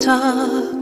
Talk.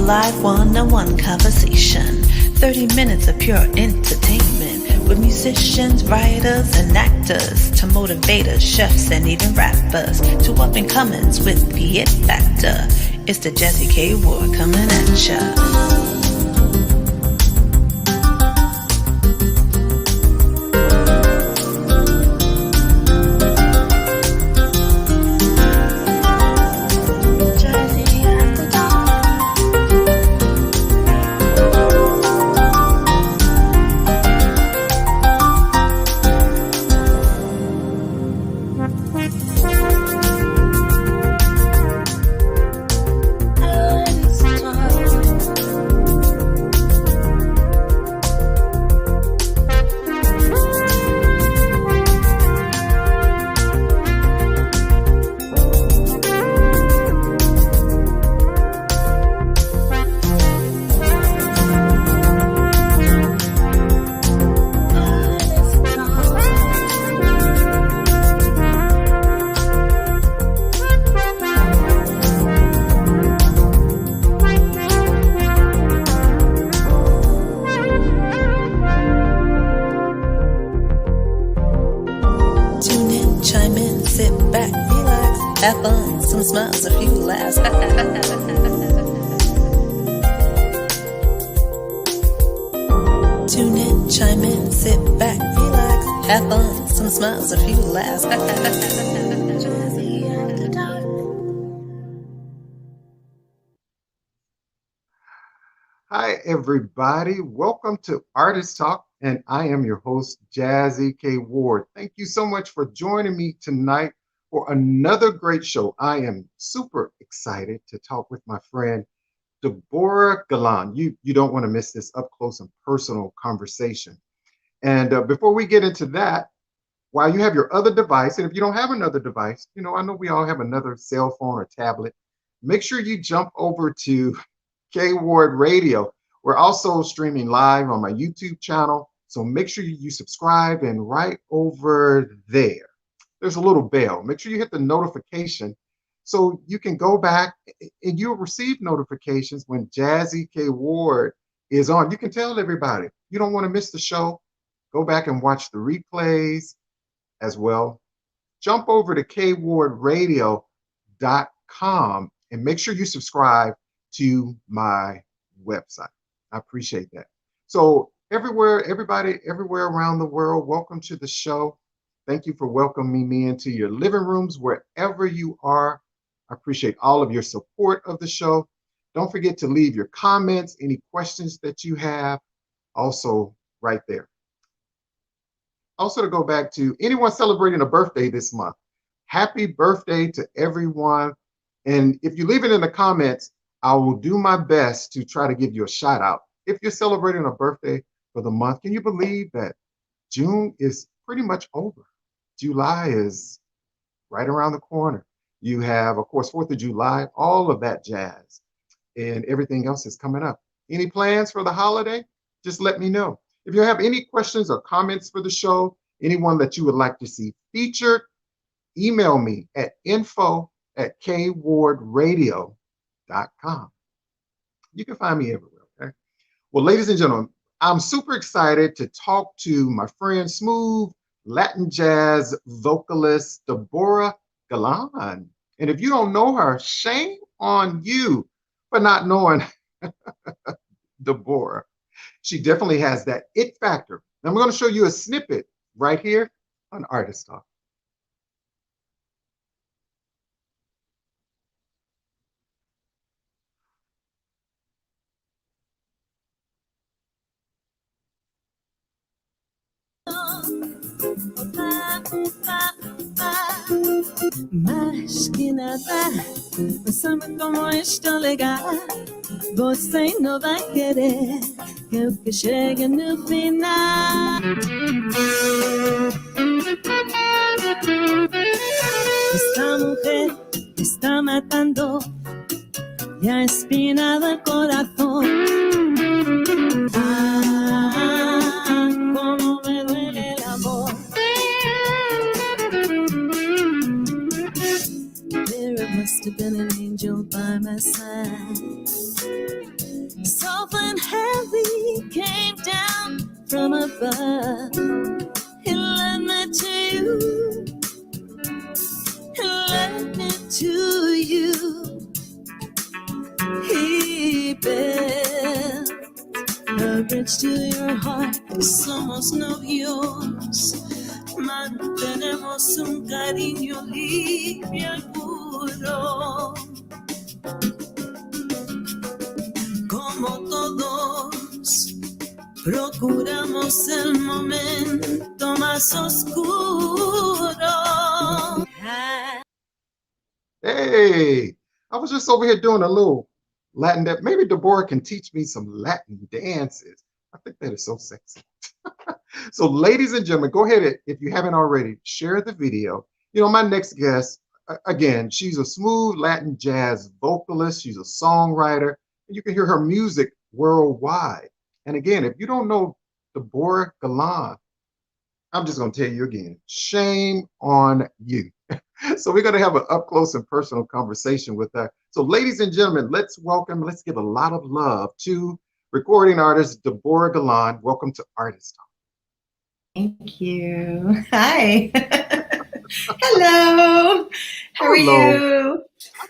Live one-on-one conversation, 30 minutes of pure entertainment with musicians, writers, and actors to motivators, chefs, and even rappers to up-and-comers with the it factor. It's the Jazzy K Ward coming at ya. Have fun, some smiles, a few laughs. Tune in, chime in, sit back, relax. Have fun, some smiles, a few laughs. Hi, everybody. Welcome to Artist Talk, and I am your host, Jazzy K Ward. Thank you so much for joining me tonight for another great show. I am super excited to talk with my friend, Deborah Galan. You don't want to miss this up close and personal conversation. And before we get into that, while you have your other device, and if you don't have another device, I know we all have another cell phone or tablet, make sure you jump over to K Ward Radio. We're also streaming live on my YouTube channel, so make sure you subscribe, and right over there's a little bell. Make sure you hit the notification so you can go back and you'll receive notifications when Jazzy K Ward is on. You can tell everybody. You don't want to miss the show. Go back and watch the replays as well. Jump over to kwaradio.com and make sure you subscribe to my website. I appreciate that. So everybody everywhere around the world, welcome to the show. Thank you for welcoming me into your living rooms, wherever you are. I appreciate all of your support of the show. Don't forget to leave your comments, any questions that you have, also right there. Also, to go back to anyone celebrating a birthday this month, happy birthday to everyone. And if you leave it in the comments, I will do my best to try to give you a shout out. If you're celebrating a birthday for the month, can you believe that June is pretty much over? July is right around the corner. You have, of course, 4th of July, all of that jazz, and everything else is coming up. Any plans for the holiday? Just let me know. If you have any questions or comments for the show, anyone that you would like to see featured, email me at info@kwaradio.com. You can find me everywhere, okay? Well, ladies and gentlemen, I'm super excited to talk to my friend, smooth Latin jazz vocalist Deborah Galan. And if you don't know her, shame on you for not knowing Deborah. She definitely has that it factor. And I'm going to show you a snippet right here on Artist Talk. Mas que nada, pensando como estou legal, você não vai querer que eu que chegue no final. Esta mujer está matando y ha espinado el corazón. Ah, cómo me duele el amor. There must have been an angel by my side. Soft and heavy came down from above. He led me to you. He led me to you. He built a bridge to your heart. Somos novios. Mantenemos un cariño limpio y puro. Como todos, procuramos el momento más oscuro. Hey, I was just over here doing a little Latin that maybe Deborah can teach me some Latin dances. I think that is so sexy. So, ladies and gentlemen, go ahead, if you haven't already, share the video. You know, my next guest, again, she's a smooth Latin jazz vocalist. She's a songwriter. And you can hear her music worldwide. And again, if you don't know Deborah Galan, I'm just going to tell you again, shame on you. So we're going to have an up close and personal conversation with her. So, ladies and gentlemen, let's give a lot of love to recording artist Deborah Galan. Welcome to Artist Talk. Thank you. Hi. Hello. How are you?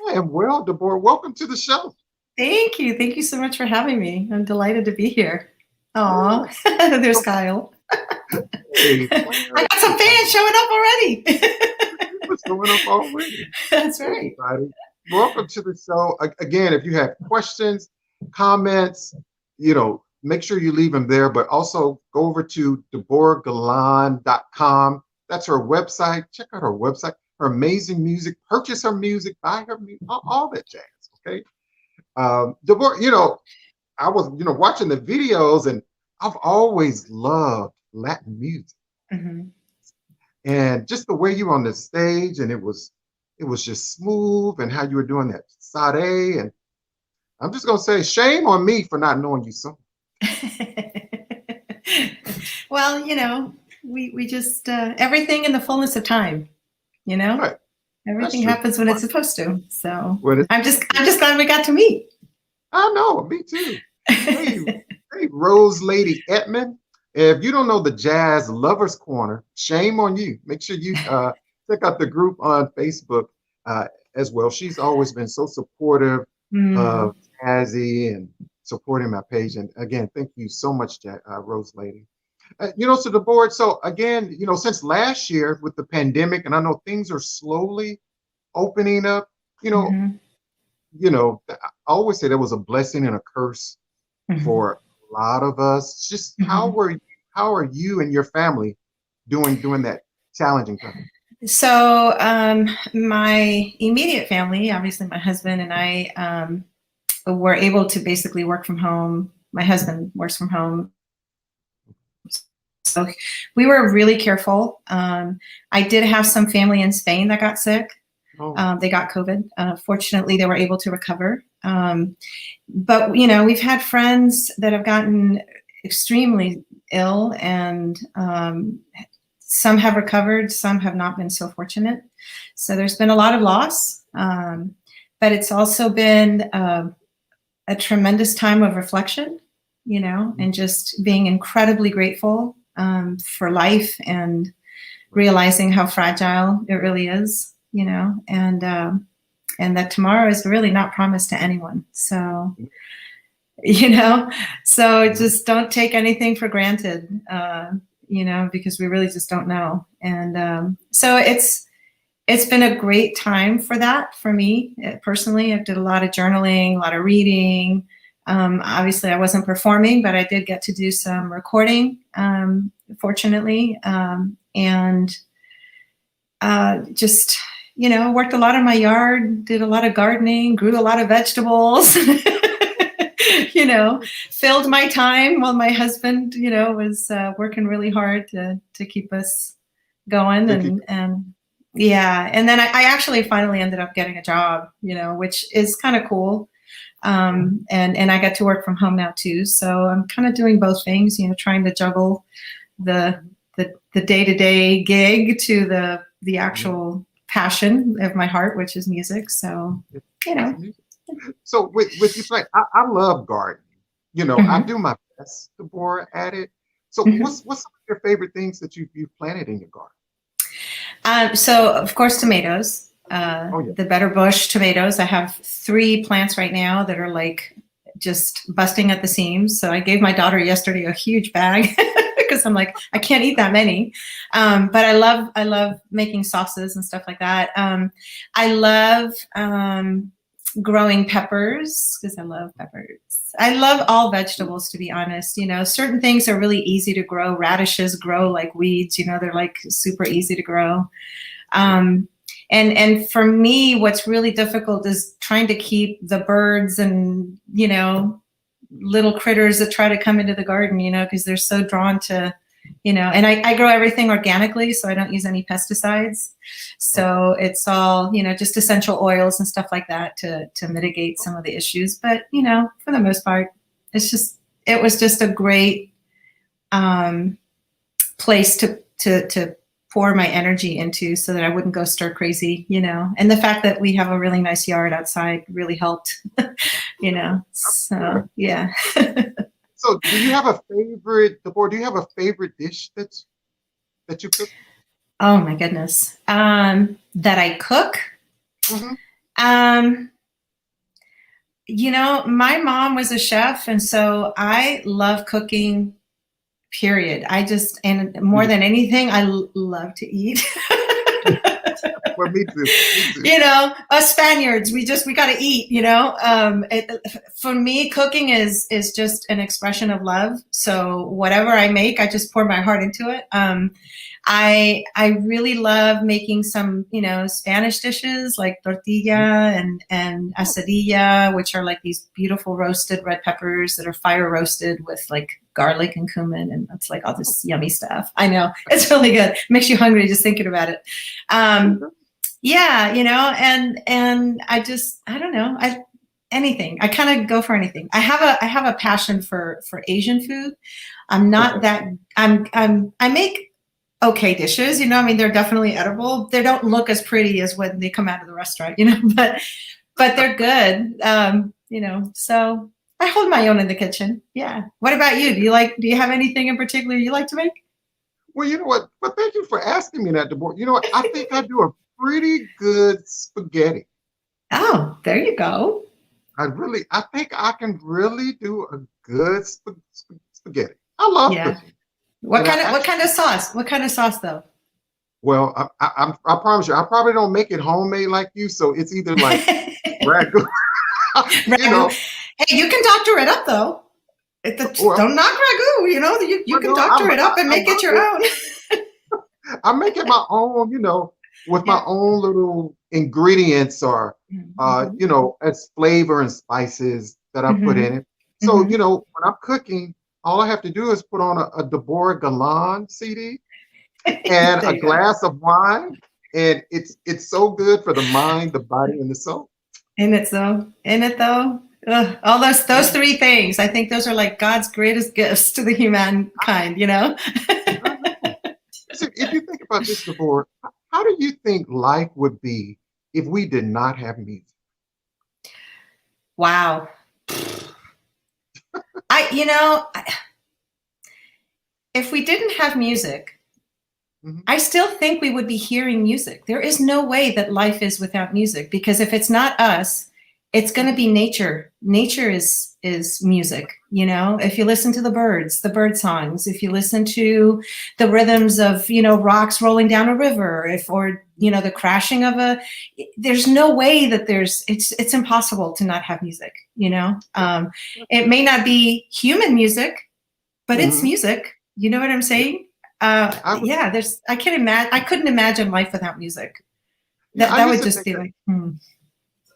I am well, Deborah. Welcome to the show. Thank you. Thank you so much for having me. I'm delighted to be here. Aw, there's Kyle. Hey, I got some fans showing up already. what's going up already? That's right. Everybody. Welcome to the show. Again, if you have questions, comments, make sure you leave them there, but also go over to DeborahGalan.com. That's her website. Check out her website, her amazing music, purchase her music, buy her music, all that jazz, okay? Deborah, I was, watching the videos, and I've always loved Latin music. Mm-hmm. And just the way you were on the stage, and it was just smooth, and how you were doing that sade, and I'm just going to say, shame on me for not knowing you so. Well, we just everything in the fullness of time, Right. Everything happens when it's supposed to. So Well, I'm just glad we got to meet. I know, me too. Hey, Rose Lady Edmond. If you don't know the Jazz Lovers Corner, shame on you. Make sure you check out the group on Facebook as well. She's always been so supportive of Jazzy and supporting my page. And again, thank you so much, Rose Lady. So the board. So again, since last year with the pandemic, and I know things are slowly opening up. I always say there was a blessing and a curse for a lot of us. Just how are you and your family doing that challenging time? So my immediate family, obviously my husband and I, were able to basically work from home. My husband works from home. So we were really careful. I did have some family in Spain that got sick. Oh. They got COVID. Fortunately, they were able to recover. But, we've had friends that have gotten extremely ill, and some have recovered, some have not been so fortunate. So there's been a lot of loss, but it's also been a tremendous time of reflection and just being incredibly grateful for life and realizing how fragile it really is, and that tomorrow is really not promised to anyone. So, so just don't take anything for granted, because we really just don't know. And so it's been a great time for that for me personally. I did a lot of journaling, a lot of reading. Obviously, I wasn't performing, but I did get to do some recording, fortunately, and just worked a lot in my yard, did a lot of gardening, grew a lot of vegetables. Filled my time while my husband, was working really hard to keep us going. And yeah. And then I actually finally ended up getting a job, which is kind of cool. And I get to work from home now too. So I'm kind of doing both things, trying to juggle the day-to-day gig to the actual passion of my heart, which is music. So, So with you playing, I love gardening. I do my best, Deborah, at it. So what's some of your favorite things that you've planted in your garden? So of course, tomatoes, the Better Bush tomatoes. I have 3 plants right now that are like just busting at the seams. So I gave my daughter yesterday a huge bag because I'm like, I can't eat that many. But I love making sauces and stuff like that. I love growing peppers because I love peppers. I love all vegetables, to be honest. Certain things are really easy to grow. Radishes grow like weeds. They're like super easy to grow. And for me, what's really difficult is trying to keep the birds and, little critters that try to come into the garden, because they're so drawn to, and I grow everything organically, so I don't use any pesticides. So it's all, just essential oils and stuff like that to mitigate some of the issues. But, for the most part, it was just a great place to pour my energy into so that I wouldn't go stir crazy, and the fact that we have a really nice yard outside really helped, so yeah. So do you have a favorite, Deborah, do you have a favorite dish that you cook? Oh my goodness. That I cook? My mom was a chef, and so I love cooking, period. And more than anything, I love to eat. Well, me too. Us Spaniards, we got to eat, for me, cooking is just an expression of love. So whatever I make, I just pour my heart into it. I really love making some, Spanish dishes like tortilla and asadilla, which are like these beautiful roasted red peppers that are fire roasted with like garlic and cumin, and it's like all this yummy stuff. I know, it's really good. Makes you hungry just thinking about it. Yeah, and I don't know. Anything. I kind of go for anything. I have a passion for Asian food. I'm not that I make okay dishes, they're definitely edible. They don't look as pretty as when they come out of the restaurant, but they're good. So I hold my own in the kitchen. Yeah. What about you? Do you have anything in particular you like to make? Well, you know what? Well, thank you for asking me that, Deborah. You know what? I think I do a pretty good spaghetti. Oh, there you go. I think I can really do a good spaghetti. I love cooking. What kind of sauce? What kind of sauce though? Well, I promise you, I probably don't make it homemade like you. So it's either like ragu. Hey, you can doctor it up though. Don't knock ragu. You can doctor it up and make it your own. I make it my own, with my own little ingredients or, as flavor and spices that I put in it. So, when I'm cooking, all I have to do is put on a Deborah Galan CD and a glass of wine, and it's so good for the mind, the body, and the soul. In it though. Ugh, all those 3 things. I think those are like God's greatest gifts to the humankind. So if you think about this, Deborah, how do you think life would be if we did not have music? Wow. If we didn't have music, Mhm. I still think we would be hearing music. There is no way that life is without music, because if it's not us, it's going to be nature. Nature is music. If you listen to the bird songs, if you listen to the rhythms of, rocks rolling down a river, or the crashing of there's no way that it's impossible to not have music. It may not be human music, but it's Mhm. music. You know what I'm Yeah, saying? I would. Yeah, I couldn't imagine life without music. Yeah, I That used would to just think be that. like,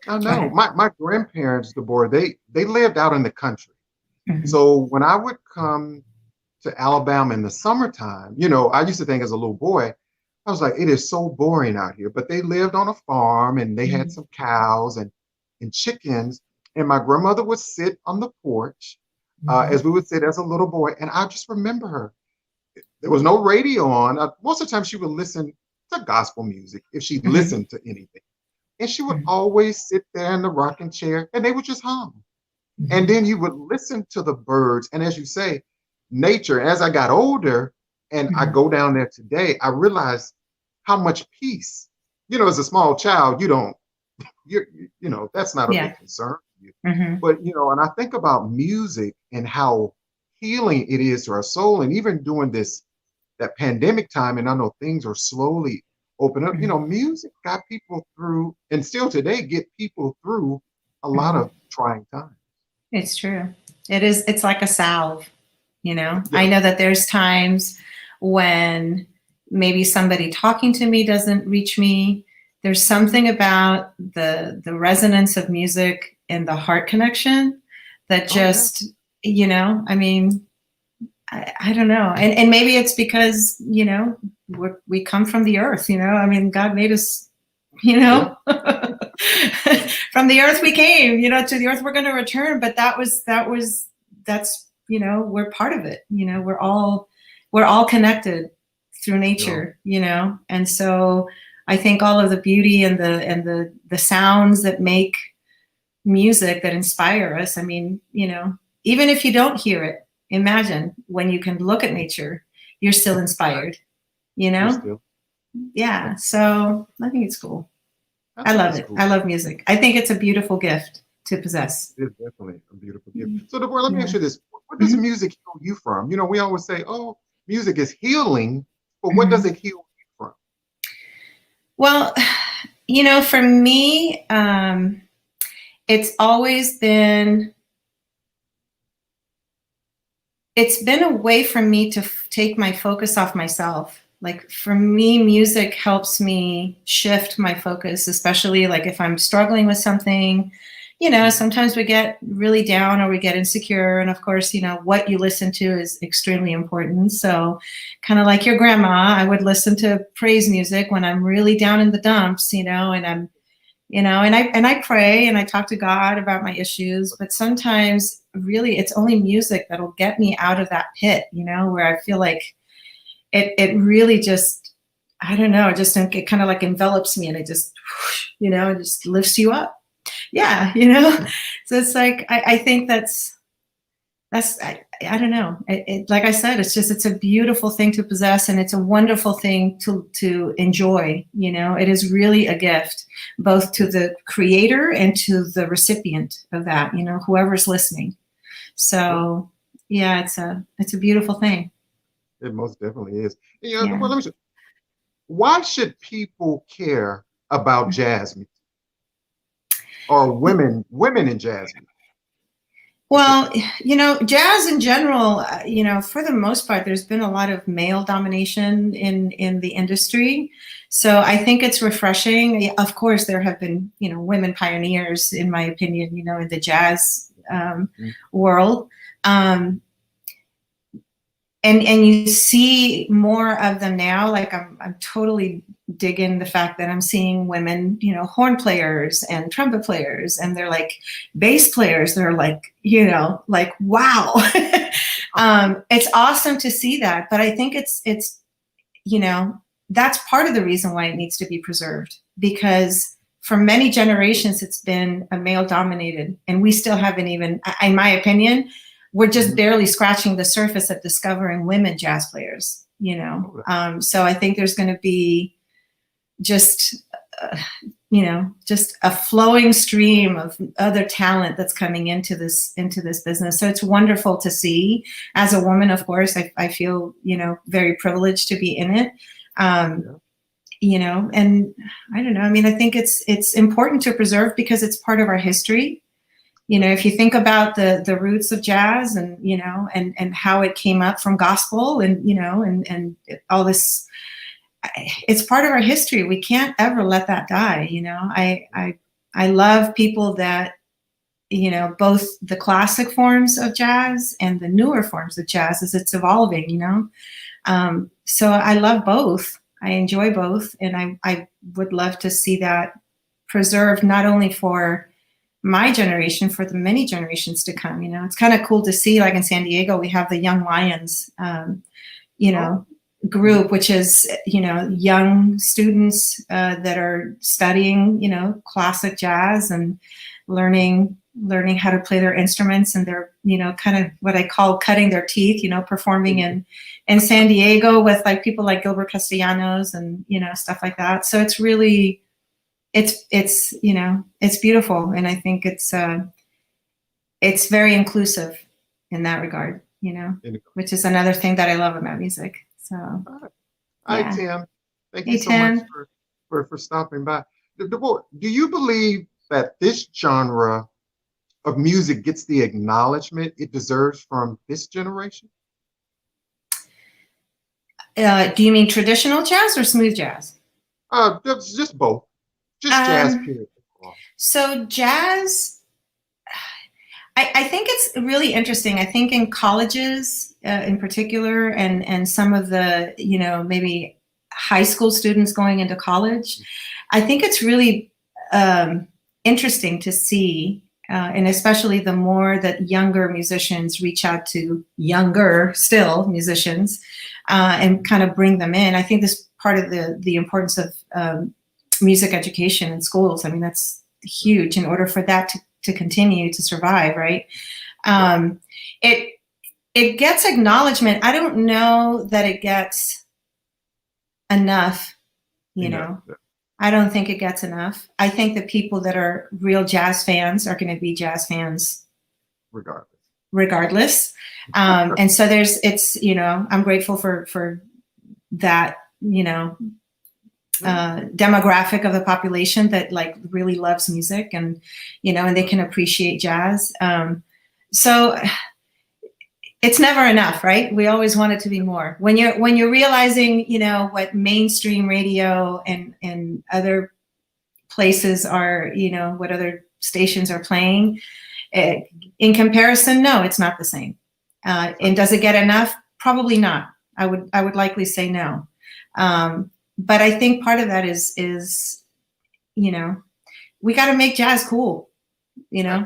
I go know ahead. my grandparents, Deborah, they lived out in the country. Mhm. So when I would come to Alabama in the summertime, I used to think as a little boy, I was like, it is so boring out here. But they lived on a farm and they had Mhm. some cows and chickens. And my grandmother would sit on the porch Mhm. as we would sit as a little boy. And I just remember her. There was no radio on. Most of the time, she would listen to gospel music if she Mhm. listened to anything. And she would Mhm. always sit there in the rocking chair and they would just hum. And Mhm. then you would listen to the birds. And as you say, nature, as I got older and I Mhm. go down there today, I realize how much peace, as a small child, that's not a Yeah. big concern to you. Mhm. But, and I think about music and how healing it is to our soul. And even during that pandemic time, and I know things are slowly open up, Mhm. music got people through and still today get people through a lot Mhm. of trying times. It's true. It's like a salve. Yeah. I know that there's times when maybe somebody talking to me doesn't reach me. There's something about the resonance of music and the heart connection that Oh, yeah. just, I mean, I don't know. And maybe it's because, we come from the earth, I mean, God made us, you Yeah. know, from the earth we came, to the earth we're going to return. But that's, we're part of it. We're all connected through Yeah. nature, and so I think all of the beauty and the sounds that make music that inspire us. I mean, even if you don't hear it, imagine when you can look at nature, you're still inspired, you You're know? still. Yeah. So I think it's cool. I I think love it's it. cool. I love music. I think it's a beautiful gift to possess. It's definitely a beautiful gift. So, Deborah, let me Yeah. ask you this. What does Mhm. music heal you from? We always say, oh, music is healing, but what does Mhm. it heal you from? Well, for me, it's always been it's been a way for me to take my focus off myself. Like for me, music helps me shift my focus, especially like if I'm struggling with something. Mhm. Sometimes we get really down or we get insecure. And of course, what you listen to is extremely important. So, kind of like your grandma, I would listen to praise music when I'm really down in the dumps, and I pray and I talk to God about my issues, but sometimes really it's only music that'll get me out of that pit, where I feel like it really just, I don't know, it kind of like envelops me and it just, it just lifts you up. Yeah. So it's like I think I don't know. Like I said, it's a beautiful thing to possess, and it's a wonderful thing to enjoy. It is really a gift, both to the creator and to the recipient of that. Whoever's listening. Yeah, So yeah, it's a beautiful thing. it most definitely is. Yeah. Well, let me say, why should people care about jazz music or women in jazz music Well, specifically? jazz in general, for the most part, there's been a lot of male domination in the industry. So I think it's refreshing. Of course, there have been, women pioneers, in my opinion, in the jazz Mhm. world. Um, and you see more of them now. Like I'm totally digging the fact that I'm seeing women, horn players and trumpet players, and they're like bass players. They're like, like wow. It's awesome to see that, but I think it's you know that's part of the reason why it needs to be preserved, because for many generations it's been a male dominated, and we still haven't even, in my opinion, we're just barely scratching the surface of discovering women jazz players, you know. So I think there's going to be just, you know, just a flowing stream of other talent that's coming into this business. So it's wonderful to see. As a woman, of course, I feel, you know, very privileged to be in it. You know, and I don't know. I mean, I think it's important to preserve because it's part of our history. You know, if you think about the roots of jazz and, you know, and how it came up from gospel and, you know, and all this, it's part of our history. We can't ever let that die. You know, I love people that, you know, both the classic forms of jazz and the newer forms of jazz as it's evolving, you know. So I love both. I enjoy both. And I would love to see that preserved not only for my generation, for the many generations to come. You know, it's kind of cool to see, like in San Diego, we have the Young Lions, you know, group, which is, you know, young students that are studying, you know, classic jazz and learning how to play their instruments, and they're, you know, kind of what I call cutting their teeth, you know, performing in San Diego with like people like Gilbert Castellanos and, you know, stuff like that. So it's really, it's, you know, it's beautiful. And I think it's very inclusive in that regard, you know, which is another thing that I love about music. So, Hi, Tim. Thank you so much for stopping by. Deborah, do you believe that this genre of music gets the acknowledgement it deserves from this generation? Do you mean traditional jazz or smooth jazz? Just both. Just jazz, period. So jazz, I think it's really interesting. I think in colleges in particular, and some of the, you know, maybe high school students going into college, I think it's really interesting to see, and especially the more that younger musicians reach out to younger still musicians and kind of bring them in. I think this part of the importance of music education in schools. I mean, that's huge in order for that to continue to survive, right? It gets acknowledgement. I don't know that it gets enough, you know. I don't think it gets enough. I think the people that are real jazz fans are going to be jazz fans regardless. And so it's, you know, I'm grateful for that, you know, demographic of the population that like really loves music and, you know, and they can appreciate jazz. So it's never enough, right? We always want it to be more. When you're realizing, you know, what mainstream radio and other places are, you know, what other stations are playing, in comparison, no, it's not the same. And does it get enough? Probably not. I would likely say no. But I think part of that is, you know, we got to make jazz cool, you know,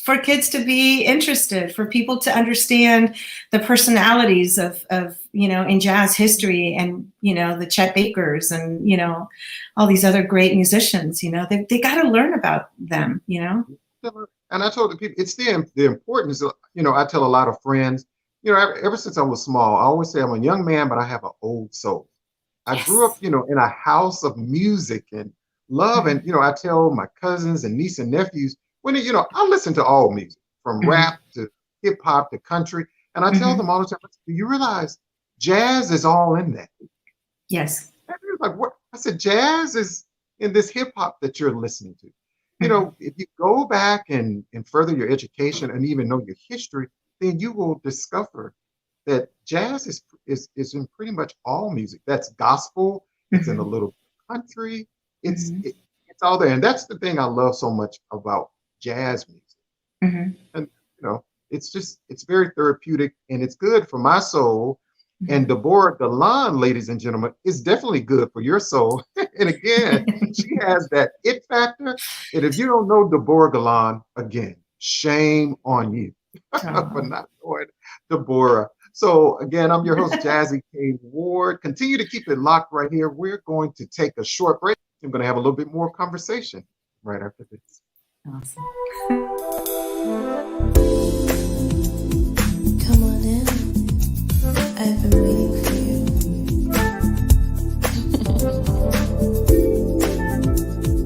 for kids to be interested, for people to understand the personalities of, you know, in jazz history and, you know, the Chet Bakers and, you know, all these other great musicians, you know, they got to learn about them, you know. And I told the people, it's the importance of, you know, I tell a lot of friends, you know, ever since I was small, I always say I'm a young man, but I have an old soul. I grew up, you know, in a house of music and love. And, you know, I tell my cousins and nieces and nephews, when, you know, I listen to all music from rap to hip hop to country. And I tell them all the time, do you realize jazz is all in that? Yes. And they're like, what? I said, jazz is in this hip hop that you're listening to. You know, if you go back and further your education and even know your history, then you will discover that jazz is in pretty much all music. That's gospel. It's in a little country. It's all there, and that's the thing I love so much about jazz music. And you know, it's very therapeutic, and it's good for my soul. And Deborah Galan, ladies and gentlemen, is definitely good for your soul. And again, she has that it factor. And if you don't know Deborah Galan, again, shame on you for not knowing Deborah. So again, I'm your host, Jazzy K. Ward. Continue to keep it locked right here. We're going to take a short break. I'm going to have a little bit more conversation right after this. Awesome. I've been waiting for you.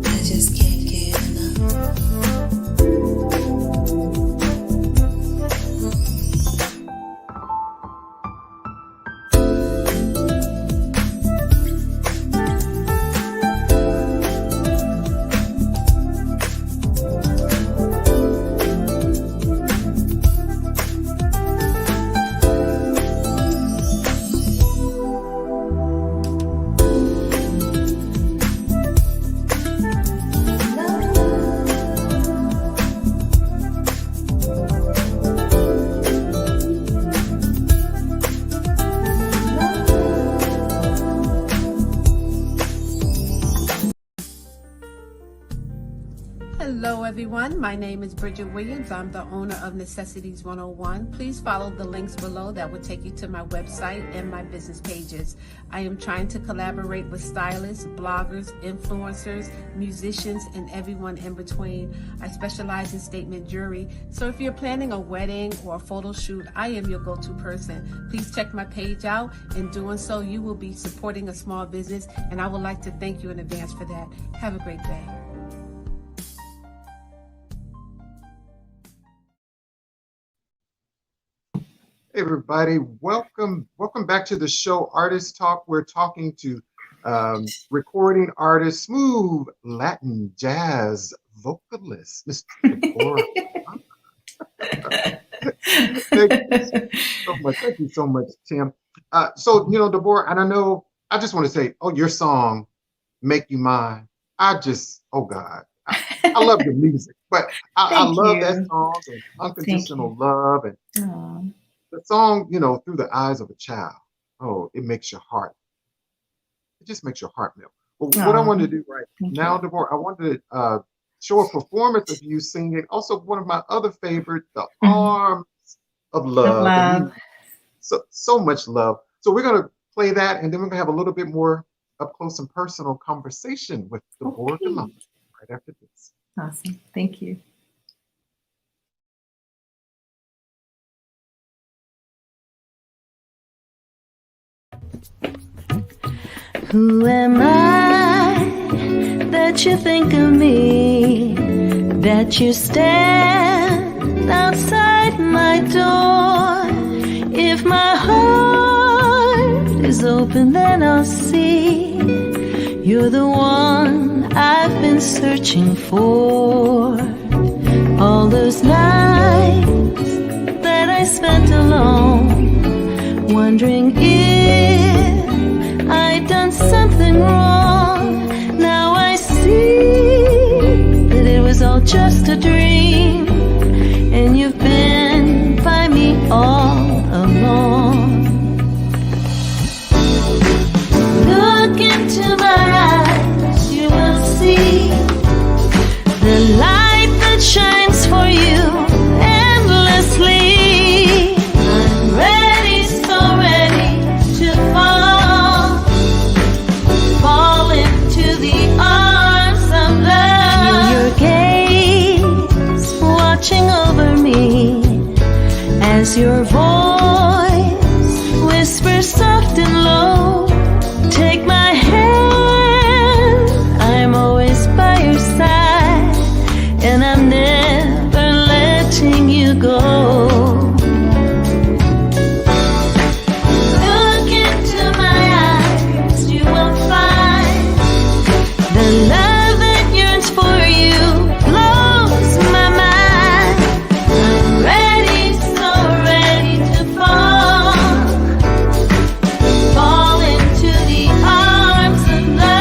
I just can't get enough. Hello everyone, my name is Bridget Williams. I'm the owner of Necessities 101. Please follow the links below that will take you to my website and my business pages. I am trying to collaborate with stylists, bloggers, influencers, musicians, and everyone in between. I specialize in statement jewelry, so if you're planning a wedding or a photo shoot, I am your go-to person. Please check my page out. In doing so, you will be supporting a small business, and I would like to thank you in advance for that. Have a great day. Hey everybody, welcome back to the show, Artist Talk. We're talking to recording artist, smooth Latin jazz vocalist, Mr. Deborah. Thank you so much, Tim. So, Deborah, and I just want to say, your song, Make You Mine. Oh God, I love the music, but I love that song, and Unconditional Love, and Aww. the song, Through the Eyes of a Child. Oh, it makes your heart. It just makes your heart melt. But what I want to do right now, Deborah, I wanted to show a performance of you singing. Also, one of my other favorites, The Arms of Love. So much love. So we're going to play that, and then we're going to have a little bit more up close and personal conversation with Deborah DeLong right after this. Awesome. Thank you. Who am I that you think of me, that you stand outside my door? If my heart is open, then I'll see you're the one I've been searching for. All those nights that I spent alone, wondering if I'd done something wrong. Now I see that it was all just a dream, and you've been by me all along. Look into my eyes, you will see the light that shines for you endlessly. I'm ready, so ready to fall into the arms of love. Feel your gaze watching over me as your voice whispers soft and low. Take my hand, I'm always by your side, and I'm never letting you go. Look into my eyes, you will find the love that yearns for you blows my mind. I'm ready, so ready to fall into the arms of love.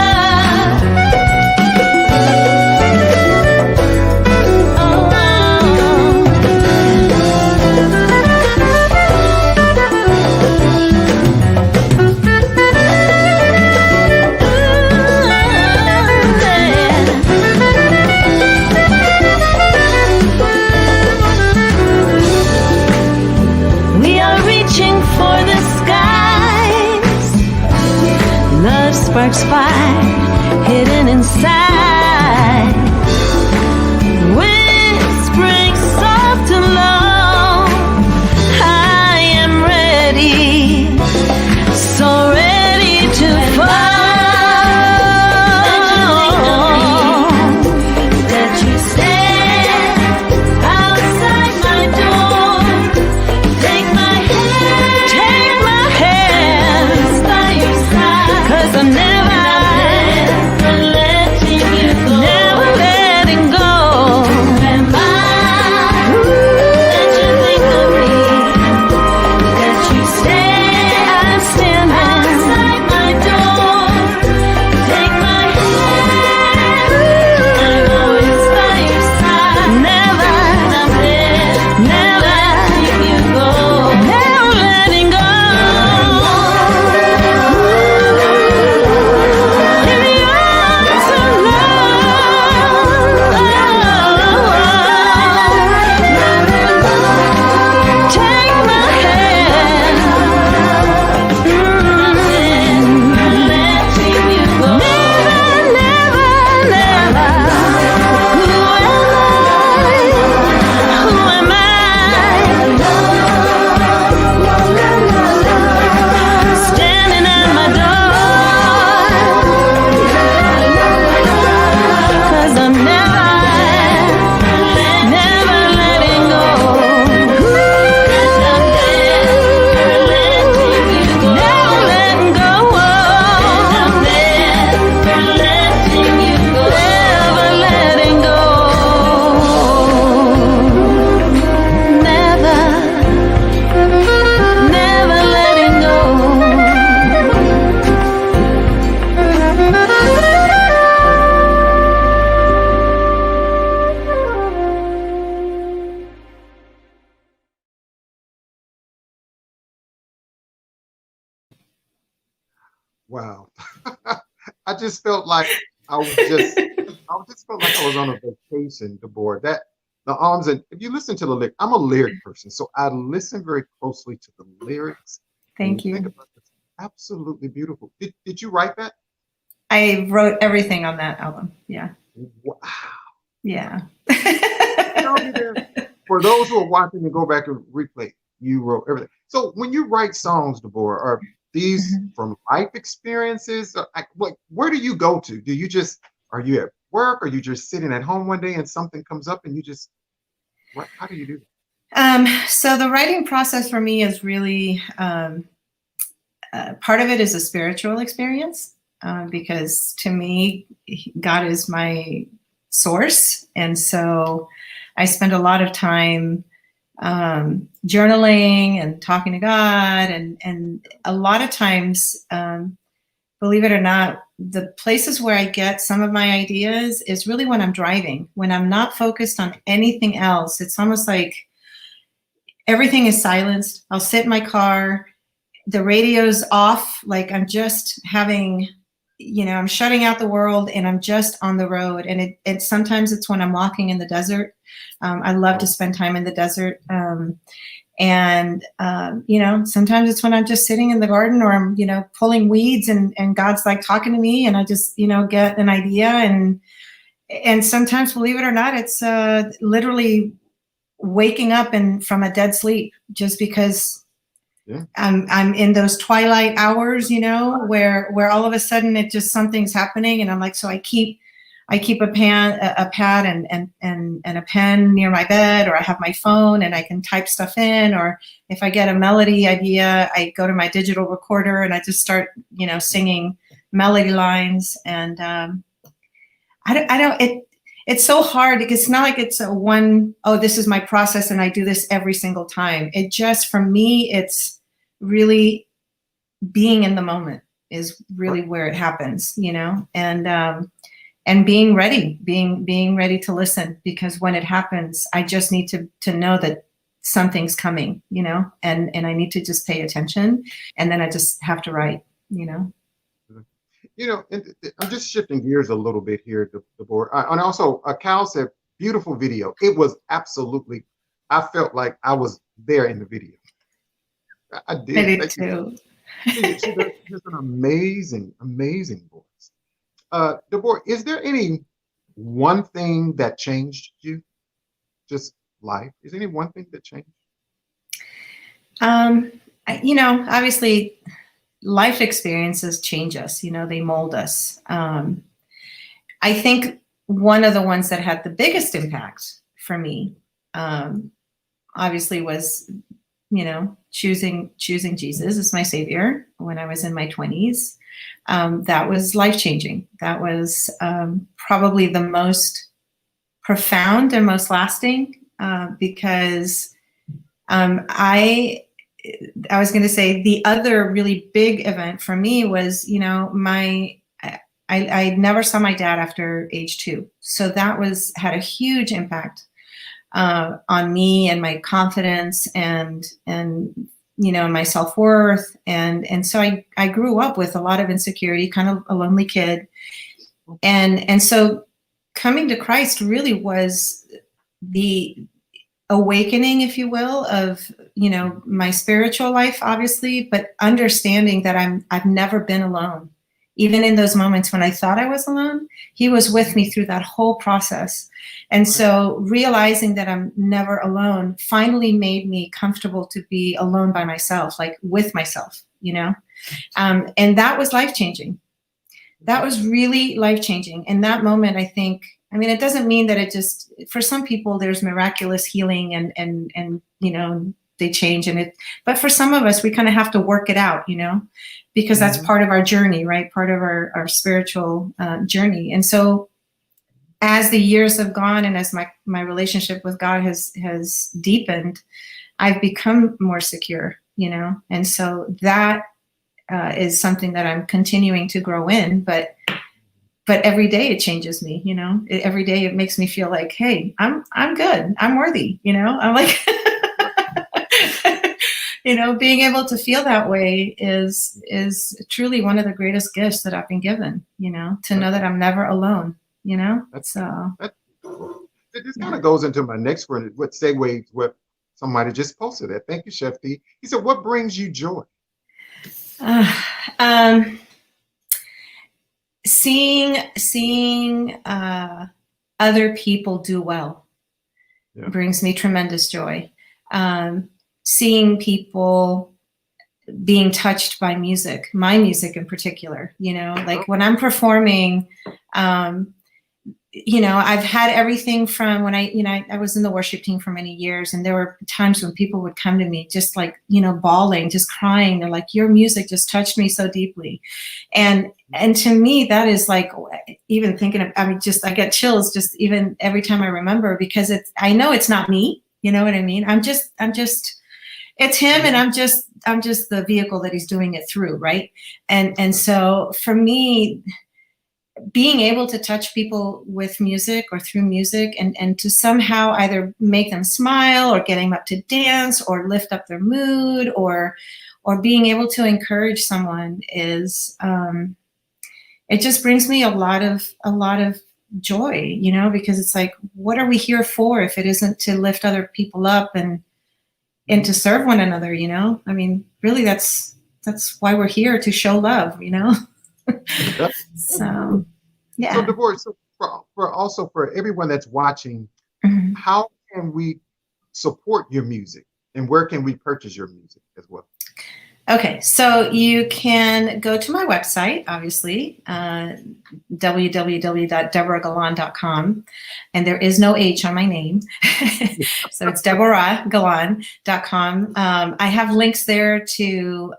We are reaching for the skies. Love sparks fire hidden inside. Whispering soft and low, I am ready Wow. I just felt like I was just I just felt like I was on a vacation, Deborah. That the arms and if you listen to the lyric, I'm a lyric person, so I listen very closely to the lyrics. And Thank you think you. about this, absolutely beautiful. Did you write that? I wrote everything on that album. Yeah. Wow. Yeah. I'll be there. For those who are watching and go back and replay, you wrote everything. So when you write songs, Deborah, are these Mhm. from life experiences? Like, where do you go to? Do you just are you at work? Are you just sitting at home one day and something comes up and you just what? How do you do that? So the writing process for me is really part of it is a spiritual experience because to me, God is my source. And so I spend a lot of time journaling and talking to God. And a lot of times, believe it or not, the places where I get some of my ideas is really when I'm driving, when I'm not focused on anything else. It's almost like everything is silenced. I'll sit in my car, the radio's off, like I'm just having, I'm shutting out the world and I'm just on the road. And it sometimes it's when I'm walking in the desert. I love to spend time in the desert. Sometimes it's when I'm just sitting in the garden or I'm, pulling weeds and God's like talking to me and I just, get an idea. And sometimes, believe it or not, it's literally waking up and from a dead sleep just because I'm in those twilight hours, where all of a sudden it just something's happening, and I'm like, so I keep a pad and a pen near my bed, or I have my phone and I can type stuff in, or if I get a melody idea, I go to my digital recorder and I just start, singing melody lines, and it's so hard because it's not like it's this is my process and I do this every single time. It just, for me, it's really being in the moment is really where it happens, and being ready to listen, because when it happens, I just need to know that something's coming, and I need to just pay attention, and then I just have to write. And I'm just shifting gears a little bit here, Deborah. And also, Cal said, beautiful video. It was absolutely, I felt like I was there in the video. I did. I did too. She does an amazing, amazing voice. Deborah, is there any one thing that changed you? Just life? Is there any one thing that changed? Obviously, life experiences change us, they mold us. I think one of the ones that had the biggest impact for me, obviously was, choosing Jesus as my savior when I was in my 20s. That was life-changing. That was probably the most profound and most lasting because I was going to say the other really big event for me was, I never saw my dad after age 2. So that had a huge impact on me and my confidence and my self-worth. And so I grew up with a lot of insecurity, kind of a lonely kid. And so coming to Christ really was the awakening, if you will, of, my spiritual life, obviously, but understanding that I've never been alone. Even in those moments when I thought I was alone, he was with me through that whole process. And so realizing that I'm never alone finally made me comfortable to be alone by myself, like with myself, and that was life-changing. That was really life-changing. In that moment, I think, it doesn't mean that it just, for some people, there's miraculous healing and they change but for some of us, we kind of have to work it out, because that's part of our journey, right? Part of our spiritual journey. And so as the years have gone and as my relationship with God has deepened, I've become more secure, and so that is something that I'm continuing to grow in, but every day it changes me, every day it makes me feel like, hey, I'm good. I'm worthy. I'm like, You know, being able to feel that way is truly one of the greatest gifts that I've been given, you know, to know that I'm never alone, you know? So That, this yeah. kind of goes into my next one. What segues what somebody just posted that. Thank you, Chef D. He said, "What brings you joy?" Um, seeing other people do well brings me tremendous joy. Seeing people being touched by music, my music in particular, you know, like when I'm performing, you know, I've had everything from when I was in the worship team for many years, and there were times when people would come to me just like, you know, bawling, just crying. They're like, your music just touched me so deeply. And to me, that is like, even thinking of, I mean, just, I get chills just even every time I remember, because I know it's not me, you know what I mean? I'm just, it's him, and I'm just the vehicle that he's doing it through. Right. And so for me, being able to touch people with music or through music, and to somehow either make them smile or get them up to dance or lift up their mood, or being able to encourage someone is, it just brings me a lot of joy, you know, because it's like, what are we here for if it isn't to lift other people up and to serve one another, you know? I mean, really, that's why we're here, to show love, you know? So, yeah. So, Deborah, so for everyone that's watching, Mhm. how can we support your music, and where can we purchase your music as well? Okay, so you can go to my website, obviously, www.deborahgalan.com, and there is no H on my name, so it's deborahgalan.com. I have links there to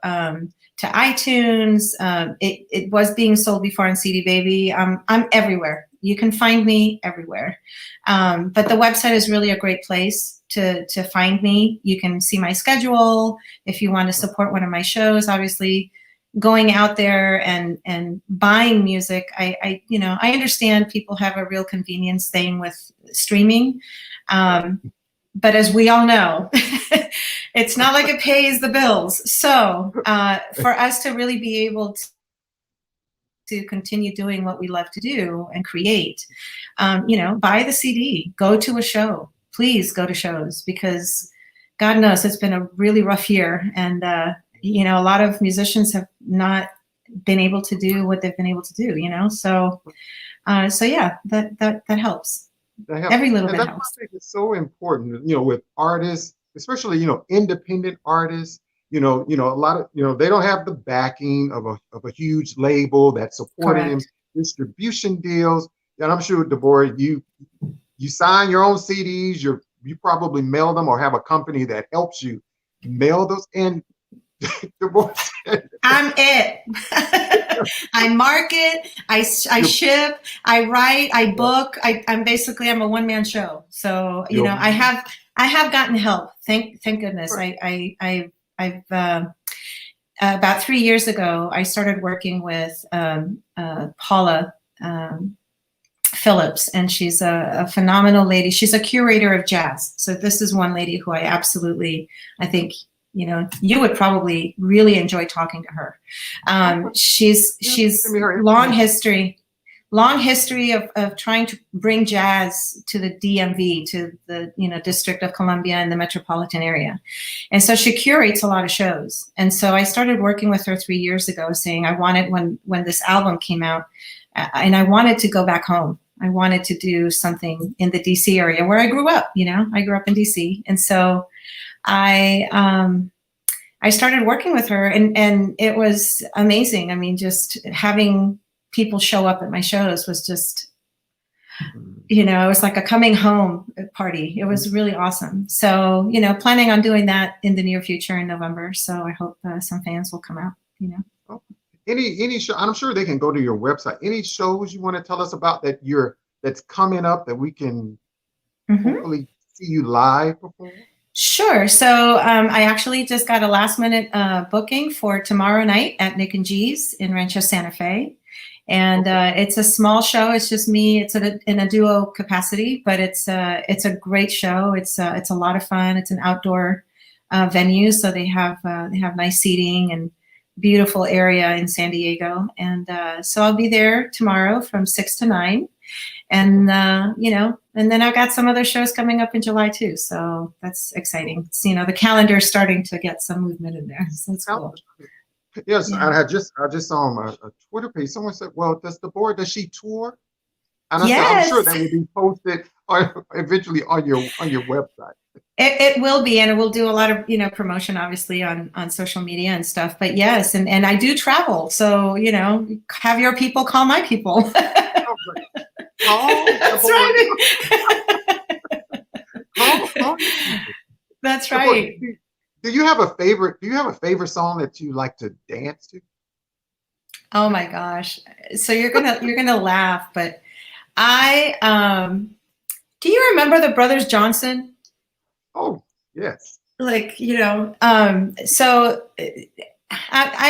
iTunes. It was being sold before on CD Baby. I'm everywhere. You can find me everywhere, but the website is really a great place to find me. You can see my schedule if you want to support one of my shows. Obviously, going out there and buying music, I understand people have a real convenience thing with streaming, but as we all know, it's not like it pays the bills. So for us to really be able to continue doing what we love to do and create, buy the CD, go to a show. Please go to shows, because God knows it's been a really rough year. And, a lot of musicians have not been able to do what they've been able to do, So yeah, that helps. Every little bit helps. I think it's so important, with artists, especially, independent artists, a lot of, they don't have the backing of a huge label that's supporting them, distribution deals. And I'm sure, Deborah, you sign your own CDs, you probably mail them or have a company that helps you mail those. And Deborah said, I'm it. I market, I ship, I write, I book. I'm a one-man show. So, I have gotten help. Thank goodness. I've about 3 years ago, I started working with Paula Phillips, and she's a phenomenal lady. She's a curator of jazz. So this is one lady who I think, you would probably really enjoy talking to her. She's long history of trying to bring jazz to the DMV, to the District of Columbia and the metropolitan area. And so she curates a lot of shows. And so I started working with her 3 years ago, saying I wanted, when this album came out, and I wanted to go back home. I wanted to do something in the DC area where I grew up. I grew up in DC. And so I started working with her, and it was amazing. I mean, just having people show up at my shows was just, it was like a coming home party. It was really awesome. So, planning on doing that in the near future in November. So I hope some fans will come out, Any show, I'm sure they can go to your website. Any shows you want to tell us about that's coming up that we can hopefully see you live perform? Sure. So I actually just got a last minute booking for tomorrow night at Nick and G's in Rancho Santa Fe. And it's a small show. It's just me. It's in a duo capacity, but it's a great show. It's a lot of fun. It's an outdoor venues. So they have nice seating and beautiful area in San Diego. And so I'll be there tomorrow from 6 to 9. And, and then I've got some other shows coming up in July too. So that's exciting. So, the calendar is starting to get some movement in there. So that's cool. Yes, Yeah. I just saw on a Twitter page. Someone said, "Well, does she tour?" And I said, Yes. "I'm sure that will be posted eventually on your website." It will be, and we'll do a lot of promotion, obviously, on social media and stuff. But yes, and I do travel, so have your people call my people. That's right. That's right. Do you have a favorite song that you like to dance to? Oh my gosh! So you're gonna laugh, but do you remember the Brothers Johnson? Oh yes. So I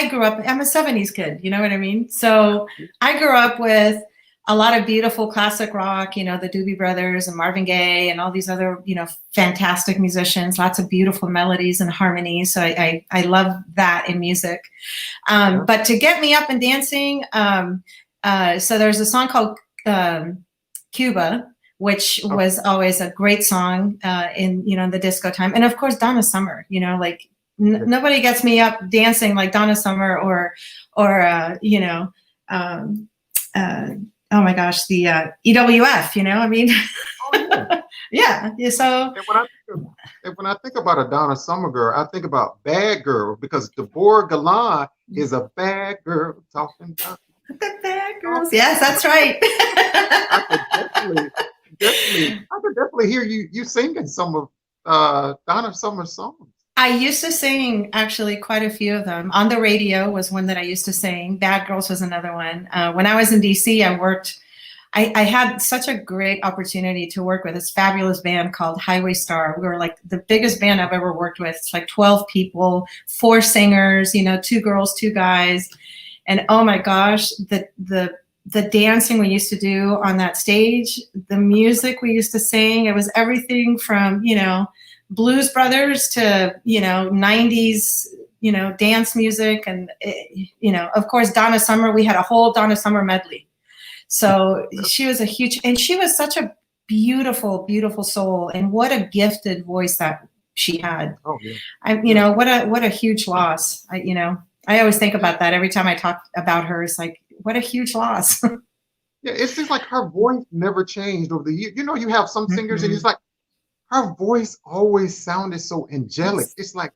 grew up. I'm a '70s kid. You know what I mean? So I grew up with a lot of beautiful classic rock, the Doobie Brothers and Marvin Gaye and all these other, fantastic musicians, lots of beautiful melodies and harmonies. So I love that in music. But to get me up and dancing, so there's a song called Cuba, which was always a great song in the disco time. And of course, Donna Summer, nobody gets me up dancing like Donna Summer or oh my gosh, the EWF, I mean, yeah. So when I think about a Donna Summer girl, I think about Bad Girl, because Deborah Galan is a bad girl talking about the bad girls. Yes, that's right. I could definitely hear you singing some of Donna Summer's songs. I used to sing actually quite a few of them. On the Radio was one that I used to sing. Bad Girls was another one. When I was in DC, I had such a great opportunity to work with this fabulous band called Highway Star. We were like the biggest band I've ever worked with. It's like 12 people, 4 singers, 2 girls, 2 guys. And oh my gosh, the dancing we used to do on that stage, the music we used to sing, it was everything from, Blues Brothers to 90s dance music, and of course Donna Summer. We had a whole Donna Summer medley. So she was she was such a beautiful soul, and what a gifted voice that she had. Oh yeah. What a huge loss. I always think about that every time I talk about her. It's like, what a huge loss. Yeah, it seems like her voice never changed over the years. You have some singers and it's like her voice always sounded so angelic. It's like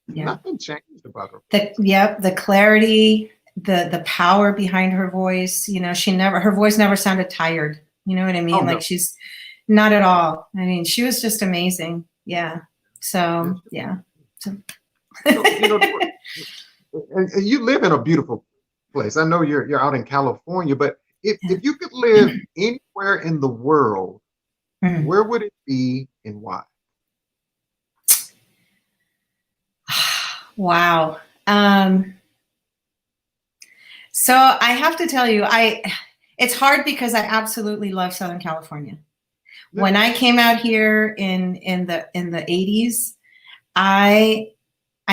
nothing changed about her. The clarity, the power behind her voice. Her voice never sounded tired. You know what I mean? Oh, like no. She's not at all. I mean, she was just amazing. Yeah. So yeah. So, and you live in a beautiful place. I know you're out in California, but if you could live anywhere in the world, where would it be and why? Wow. So I have to tell you, it's hard because I absolutely love Southern California. Yeah. When I came out here in the 80s, I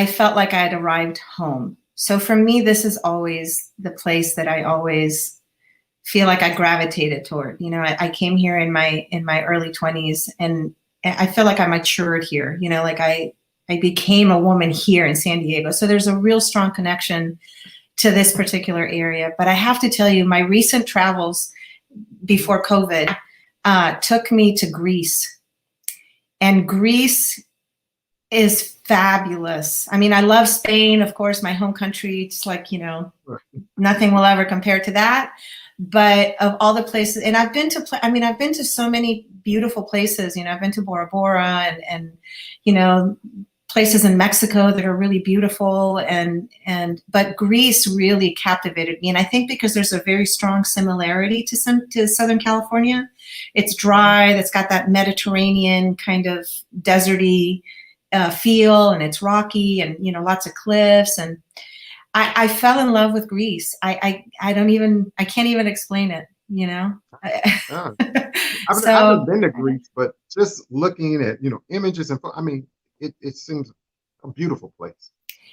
felt like I had arrived home. So for me, this is always the place that I always feel like I gravitated toward. I came here in my early 20s, and I feel like I matured here. Like I became a woman here in San Diego. So there's a real strong connection to this particular area. But I have to tell you, my recent travels before COVID took me to Greece. And Greece is fabulous. I mean, I love Spain, of course, my home country. It's like, nothing will ever compare to that. But of all the places, and I've been to so many beautiful places. I've been to Bora Bora and places in Mexico that are really beautiful, but Greece really captivated me. And I think because there's a very strong similarity to Southern California. It's dry, it's got that Mediterranean kind of deserty feel, and it's rocky, and lots of cliffs, and I fell in love with Greece. I can't even explain it. I haven't been to Greece, but just looking at images and it seems a beautiful place.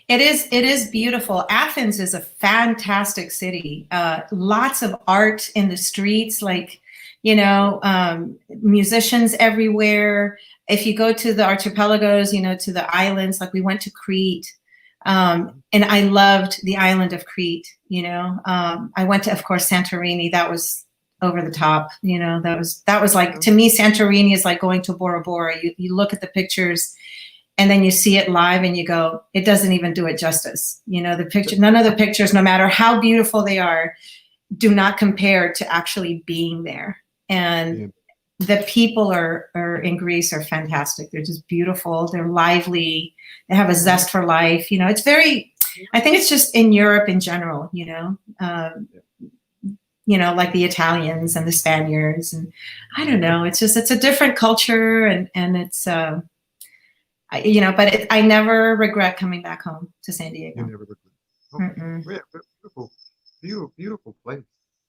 It is beautiful. Athens is a fantastic city. Lots of art in the streets, like, musicians everywhere. If you go to the archipelagos, to the islands, like we went to Crete, and I loved the island of Crete. I went to, of course, Santorini. That was over the top. That was like, to me, Santorini is like going to Bora Bora. You look at the pictures, and then you see it live and you go, it doesn't even do it justice. The picture, none of the pictures, no matter how beautiful they are, do not compare to actually being there. And the people are in Greece are fantastic. They're just beautiful. They're lively. They have a zest for life. It's very, I think it's just in Europe in general, like the Italians and the Spaniards. And I don't know, it's a different culture, and it's, but I never regret coming back home to San Diego. You never regret. Okay. Yeah, beautiful place.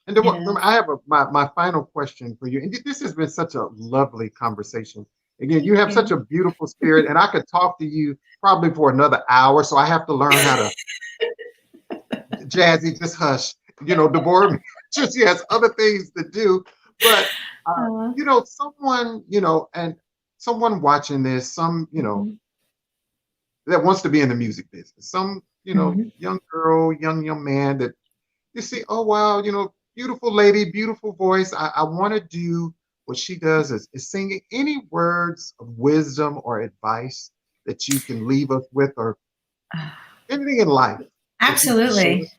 And then I have my final question for you. And this has been such a lovely conversation. Again, you have such a beautiful spirit, and I could talk to you probably for another hour. So I have to learn how to Jazzy, just hush. Deborah, she has other things to do. But someone, and someone watching this, some, that wants to be in the music business, some, young girl, young man that you see, oh, wow, beautiful lady, beautiful voice. I want to do what she does is singing. Any words of wisdom or advice that you can leave us with, or anything in life? Absolutely.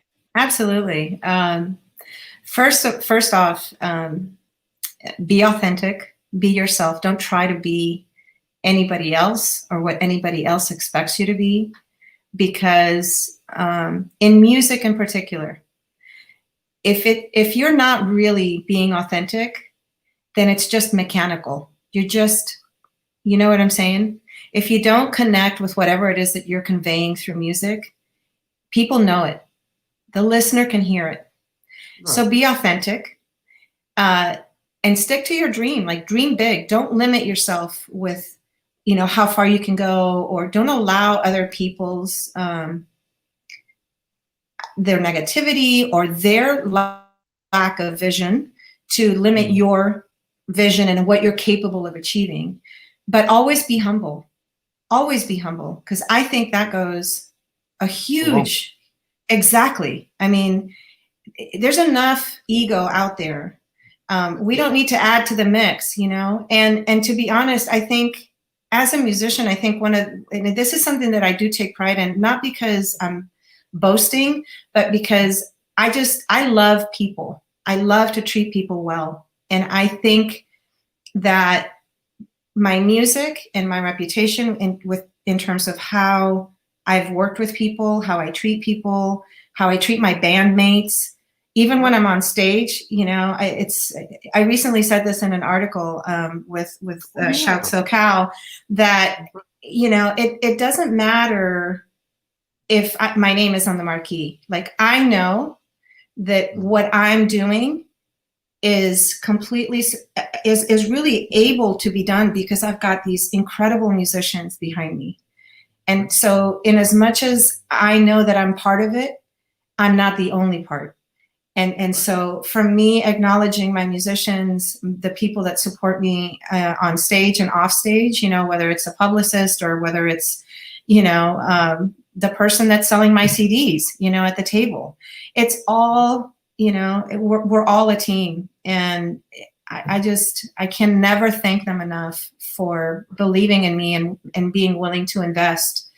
First off, be authentic, be yourself. Don't try to be anybody else or what anybody else expects you to be, because in music in particular, if you're not really being authentic, then it's just mechanical. You're just, you know what I'm saying? If you don't connect with whatever it is that you're conveying through music, people know it. The listener can hear it. Right. So be authentic, and stick to your dream. Like, dream big. Don't limit yourself with, how far you can go, or don't allow other people's their negativity or their lack of vision to limit your vision and what you're capable of achieving. But always be humble. Always be humble, because I think that goes a huge, exactly. I mean, there's enough ego out there. We don't need to add to the mix, and to be honest, I think as a musician, I think and this is something that I do take pride in, not because I'm boasting, but because I love people. I love to treat people well. And I think that my music and my reputation in terms of how I've worked with people, how I treat people, how I treat my bandmates, even when I'm on stage, I recently said this in an article with Shout SoCal, that, it doesn't matter if my name is on the marquee. Like, I know that what I'm doing is really able to be done because I've got these incredible musicians behind me. And so in as much as I know that I'm part of it, I'm not the only part. And so for me, acknowledging my musicians, the people that support me on stage and off stage, whether it's a publicist or whether it's, the person that's selling my CDs, at the table, it's all, we're all a team. And I can never thank them enough for believing in me and being willing to invest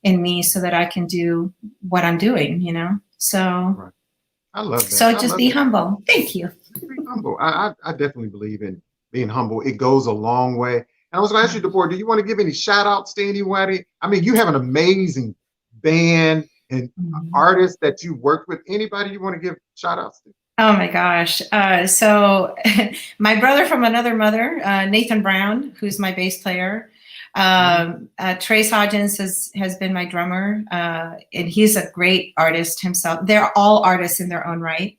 in me so that I can do what I'm doing, so. Right. I love that. So just be humble. Thank you. Be humble. I definitely believe in being humble. It goes a long way. And I was going to ask you, Deborah, do you want to give any shout outs to anybody? I mean, you have an amazing band and artists that you worked with. Anybody you want to give shout outs to? Oh my gosh. So my brother from another mother, Nathan Brown, who's my bass player. Trace Hodgins has been my drummer, and he's a great artist himself. They're all artists in their own right.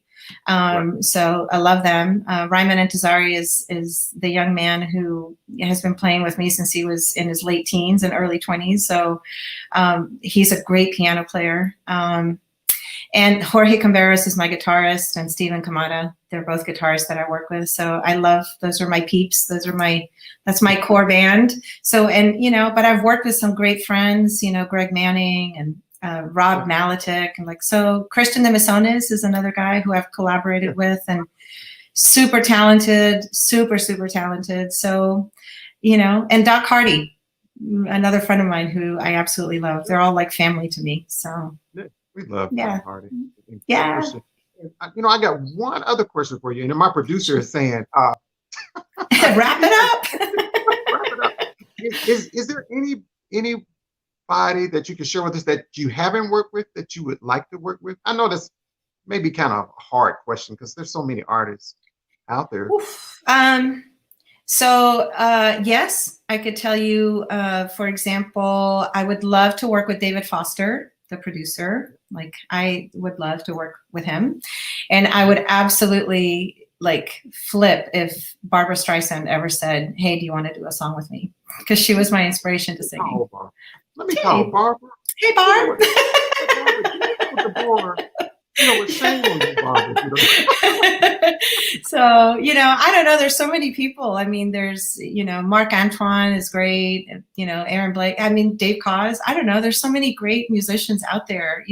So I love them. Ryman Antazari is the young man who has been playing with me since he was in his late teens and early 20s. So he's a great piano player. And Jorge Camberos is my guitarist, and Stephen Kamada. They're both guitarists that I work with. So I love, those are my peeps. That's my core band. So, and, but I've worked with some great friends, Greg Manning and Rob Malatic. And so Christian de Misones is another guy who I've collaborated with, and super talented, super talented. So, and Doc Hardy, another friend of mine who I absolutely love. They're all like family to me. So. We love Yeah. Hardy. Yeah. I got one other question for you, and my producer is saying, Wrap it up. wrap it up. Is there anybody that you can share with us that you haven't worked with that you would like to work with? I know that's maybe kind of a hard question because there's so many artists out there. Yes, I could tell you, for example, I would love to work with David Foster, the producer. I would love to work with him. And I would absolutely flip if Barbara Streisand ever said, "Hey, do you want to do a song with me?" Because she was my inspiration to singing. Let me call Barbara. Hey, Barb. We're saying Barbara. So, I don't know. There's so many people. I mean, there's, Mark Antoine is great. Aaron Blake. I mean, Dave Koz. I don't know. There's so many great musicians out there.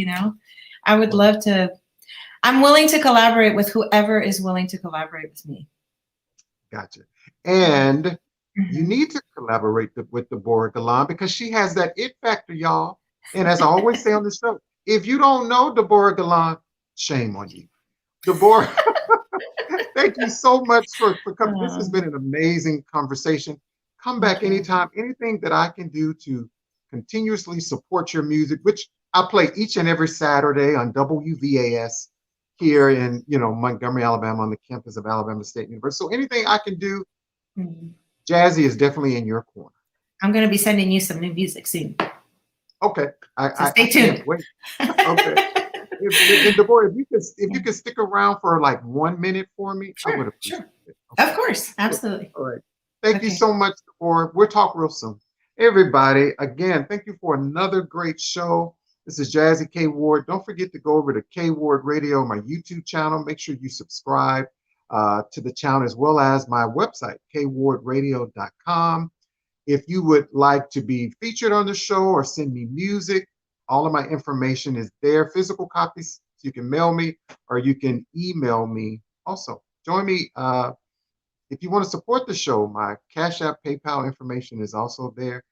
I would love to. I'm willing to collaborate with whoever is willing to collaborate with me. Gotcha. And you need to collaborate with Deborah Galan because she has that it factor, y'all. And as I always say on the show, if you don't know Deborah Galan, shame on you. Deborah, thank you so much for coming. This has been an amazing conversation. Come back anytime. Anything that I can do to continuously support your music, which I play each and every Saturday on WVAS here in Montgomery, Alabama, on the campus of Alabama State University. So anything I can do, Jazzy is definitely in your corner. I'm going to be sending you some new music soon. Okay. So stay tuned. Can't wait. Okay. And Deborah, if you could stick around for 1 minute for me, I would appreciate it. Okay. Of course. Absolutely. All right. Thank you so much, Deborah. We'll talk real soon. Everybody, again, thank you for another great show. This is Jazzy K. Ward. Don't forget to go over to K Ward Radio, my YouTube channel. Make sure you subscribe to the channel as well as my website, kwardradio.com. If you would like to be featured on the show or send me music, all of my information is there. Physical copies, so you can mail me or you can email me also. Join me. If you want to support the show, my Cash App, PayPal information is also there.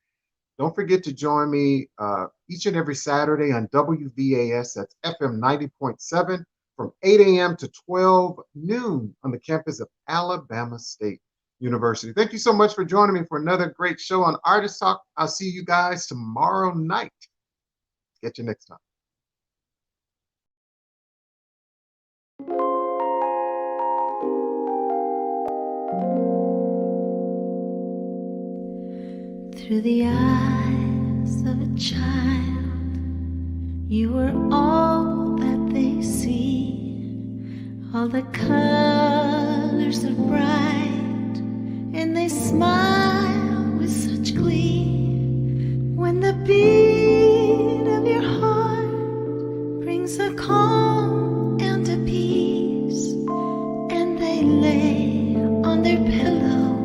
Don't forget to join me each and every Saturday on WVAS, that's FM 90.7 from 8 a.m. to 12 noon on the campus of Alabama State University. Thank you so much for joining me for another great show on Artist Talk. I'll see you guys tomorrow night. Catch you next time. Through the eyes of a child, you were all that they see. All the colors are bright, and they smile with such glee. When the beat of your heart brings a calm and a peace, and they lay on their pillow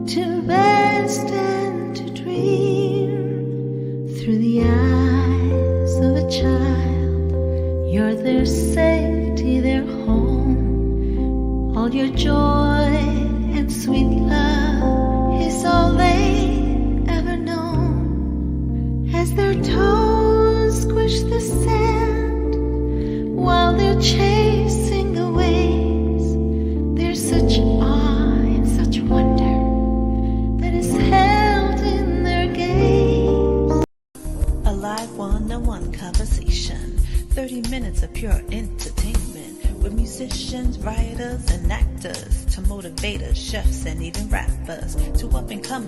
to rest and to dream. Through the eyes of a child, you're their safety, their home. All your joy and sweet love is all they ever known. As their toes squish the sand while they're chasing the waves, there's such awe and such wonder that is held in their gaze. A live one-on-one conversation, 30 minutes of pure entertainment with musicians, writers, and actors to motivators, chefs, and even rappers to up and coming.